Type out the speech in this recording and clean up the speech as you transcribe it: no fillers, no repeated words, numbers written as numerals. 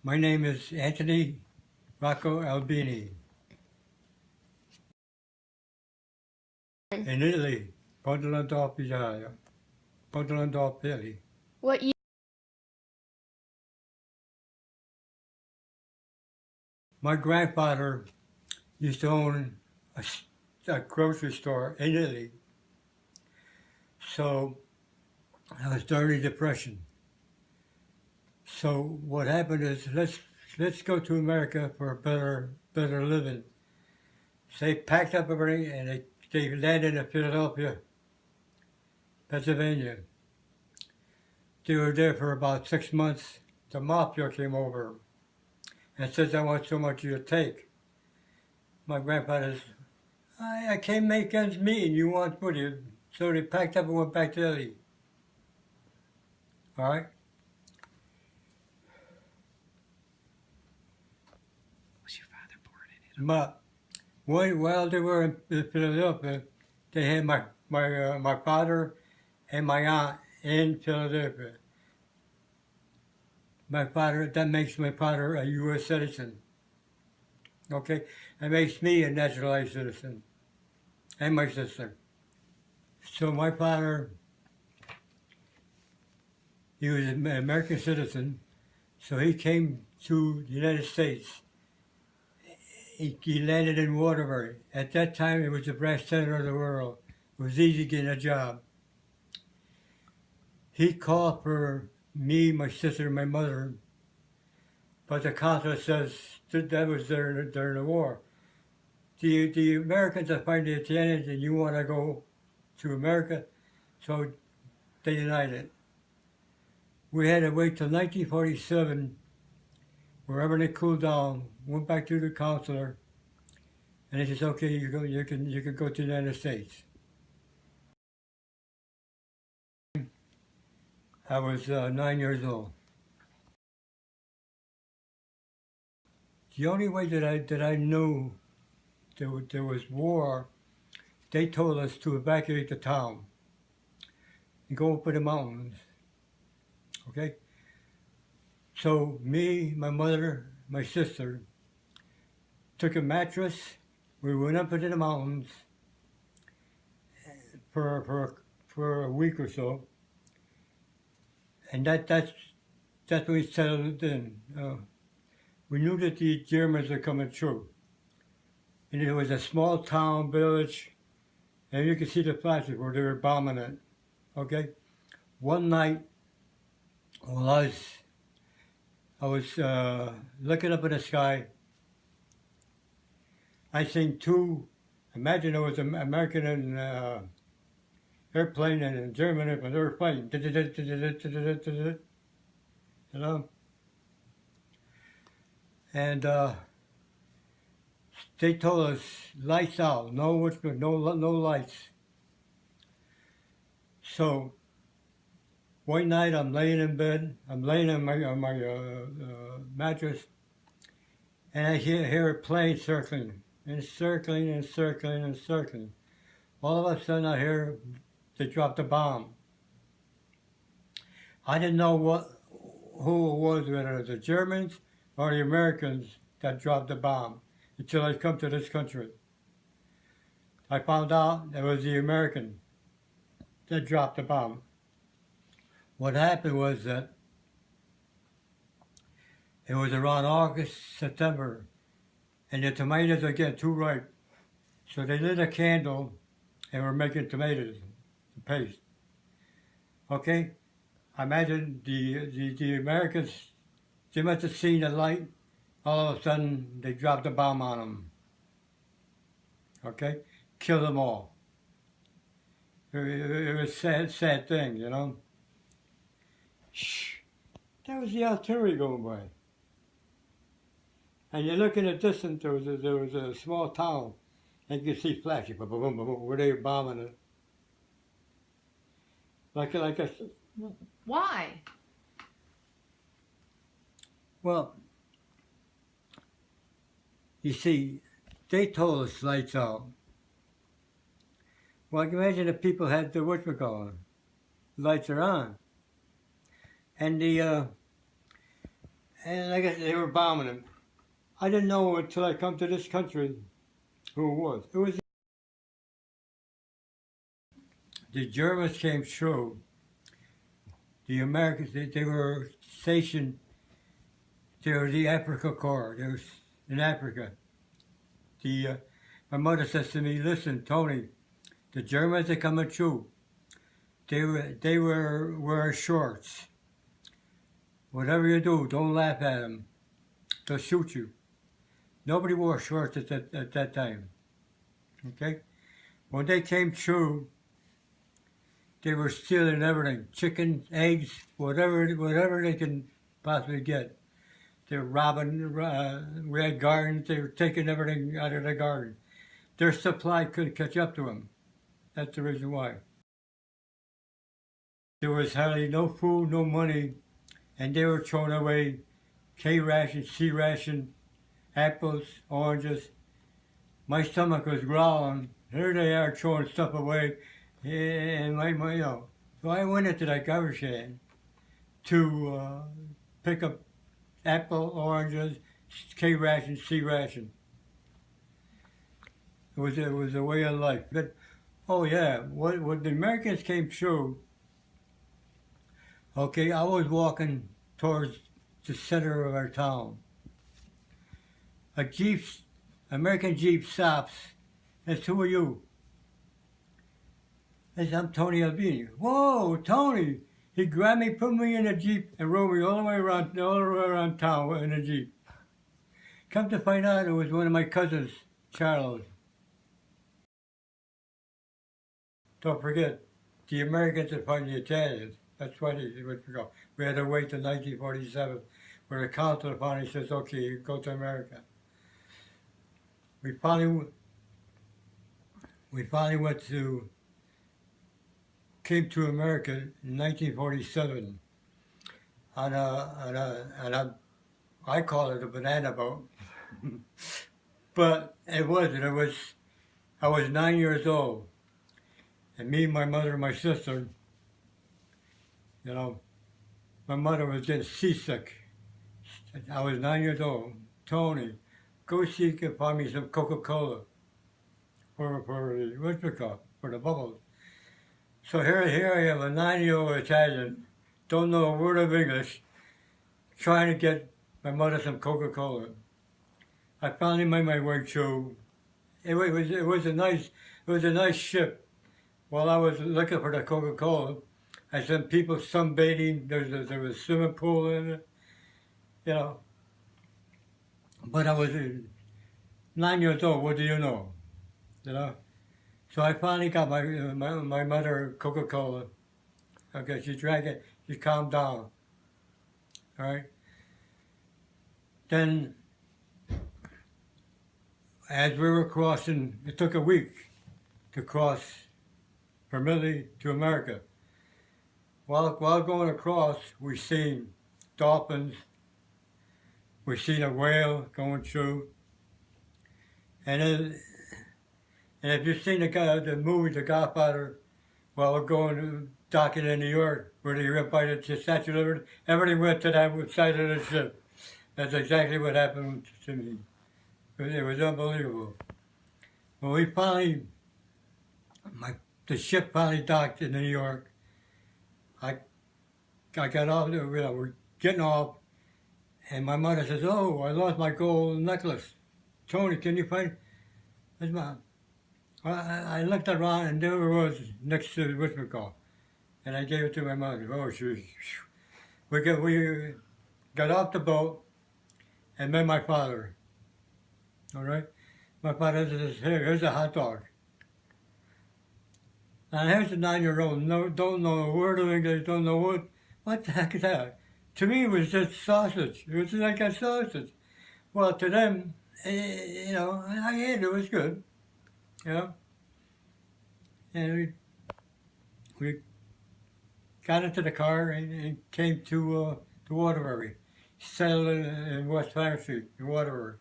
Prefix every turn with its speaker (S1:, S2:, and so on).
S1: My name is Anthony Rocco Albini. In Italy, Pontelandorf, Italia. Pontelandorf, Italy.
S2: What year?
S1: My grandfather used to own a grocery store in Italy. So I was during the Depression. So what happened is let's go to America for a better living. So they packed up everything and they landed in Philadelphia, Pennsylvania. They were there for about 6 months. The mafia came over and says, I want so much you to take. My grandfather says, I can't make ends meet and you want money. So they packed up and went back to Italy. All right?
S3: Was your father born in Italy?
S1: But while they were in Philadelphia, they had my father and my aunt in Philadelphia. That makes my father a U.S. citizen. Okay? That makes me a naturalized citizen. And my sister. So my father, he was an American citizen, so he came to the United States. He landed in Waterbury. At that time, it was the brass center of the world. It was easy getting a job. He called for me, my sister, and my mother, but the consulate says that was during the war. The Americans are fighting the Italians, and you want to go to America, so they denied it. We had to wait till 1947, where everything cooled down. Went back to the consular, and he says, "Okay, you can go to the United States." I was 9 years old. The only way that I knew there was war, they told us to evacuate the town and go up in the mountains. Okay? So me, my mother, my sister, took a mattress, we went up into the mountains for a week or so, and that's when we settled in. We knew that the Germans were coming through. And it was a small town, village, and you could see the flashes where they were bombing it. Okay? One night, while I was looking up in the sky, I seen imagine it was an American and airplane and a German airplane, they were fighting. You know? And they told us, lights out, no lights. So one night I'm laying in bed, I'm laying on my mattress, and I hear a plane circling, and circling and circling and circling. All of a sudden I hear they dropped a bomb. I didn't know who it was, whether it was the Germans or the Americans that dropped the bomb, until I come to this country. I found out it was the American that dropped the bomb. What happened was that it was around August, September, and the tomatoes are getting too ripe. So they lit a candle and were making tomatoes, the paste. Okay? I imagine the Americans, they must have seen the light. All of a sudden, they dropped a bomb on them. Okay? Killed them all. It was a sad thing, you know? Shh. That was the artillery going by. And you look in the distance, there was a small town, and you could see flashing, boom, boom, boom, boom, where they were bombing it. Like a...
S2: Why?
S1: Well, you see, they told us lights out. Well, imagine if people had the whatchamacallit, lights are on. And and I guess they were bombing him. I didn't know until I come to this country who it was. It was the Germans came through. The Americans, they were stationed. They were the Africa Corps. They were in Africa. My mother says to me, "Listen, Tony, the Germans are coming through. They were wearing shorts. Whatever you do, don't laugh at them. They'll shoot you." Nobody wore shorts at that time. Okay? When they came through, they were stealing everything. Chicken, eggs, whatever they can possibly get. They were robbing, we had gardens, they were taking everything out of the garden. Their supply couldn't catch up to them. That's the reason why. There was hardly no food, no money, and they were throwing away K ration, C ration, apples, oranges. My stomach was growling. Here they are throwing stuff away, and So I went into that garbage can to pick up apple, oranges, K ration, C ration. It was a way of life. But oh yeah, when the Americans came through, okay, I was walking towards the center of our town. American Jeep stops. Says, "Who are you?" I said, "I'm Tony Albini." "Whoa, Tony!" He grabbed me, put me in a Jeep, and rode me all the way around town in a Jeep. Come to find out, it was one of my cousins, Charles. Don't forget, the Americans had fighting the Italians. That's why they went to go. We had to wait till 1947, where the council finally says, "Okay, you go to America." We finally came to America in 1947 I call it a banana boat, but it wasn't. I was 9 years old, and me, my mother, and my sister. My mother was getting seasick. I was 9 years old. "Tony, go see if you can find me some Coca-Cola for the bubbles." So here I am, a 9-year-old Italian, don't know a word of English, trying to get my mother some Coca-Cola. I finally made my way through. It was a nice ship. While I was looking for the Coca-Cola, I saw people sunbathing. There was a swimming pool in it, But I was 9 years old. What do you know? So I finally got my mother Coca-Cola. Okay, she drank it. She calmed down. All right. Then, as we were crossing, it took a week to cross from Italy to America. While going across, we seen dolphins. We seen a whale going through, and if you've seen the movie The Godfather, while we're going docking in New York, where they ripped by the Statue of Liberty, everything went to that side of the ship. That's exactly what happened to me. It was unbelievable. When the ship finally docked in New York, I got off, we're getting off, and my mother says, "Oh, I lost my gold necklace. Tony, can you find his mom?" I looked around, and there it was next to the and I gave it to my mother. Oh, we got off the boat and met my father. All right? My father says, here's a hot dog. And here's a 9-year-old, don't know a word of English, don't know what the heck is that? To me, it was just sausage. It was like a sausage. Well, to them, I ate it. It was good. And we got into the car and came to Waterbury. Settled in West Farm Street, in Waterbury.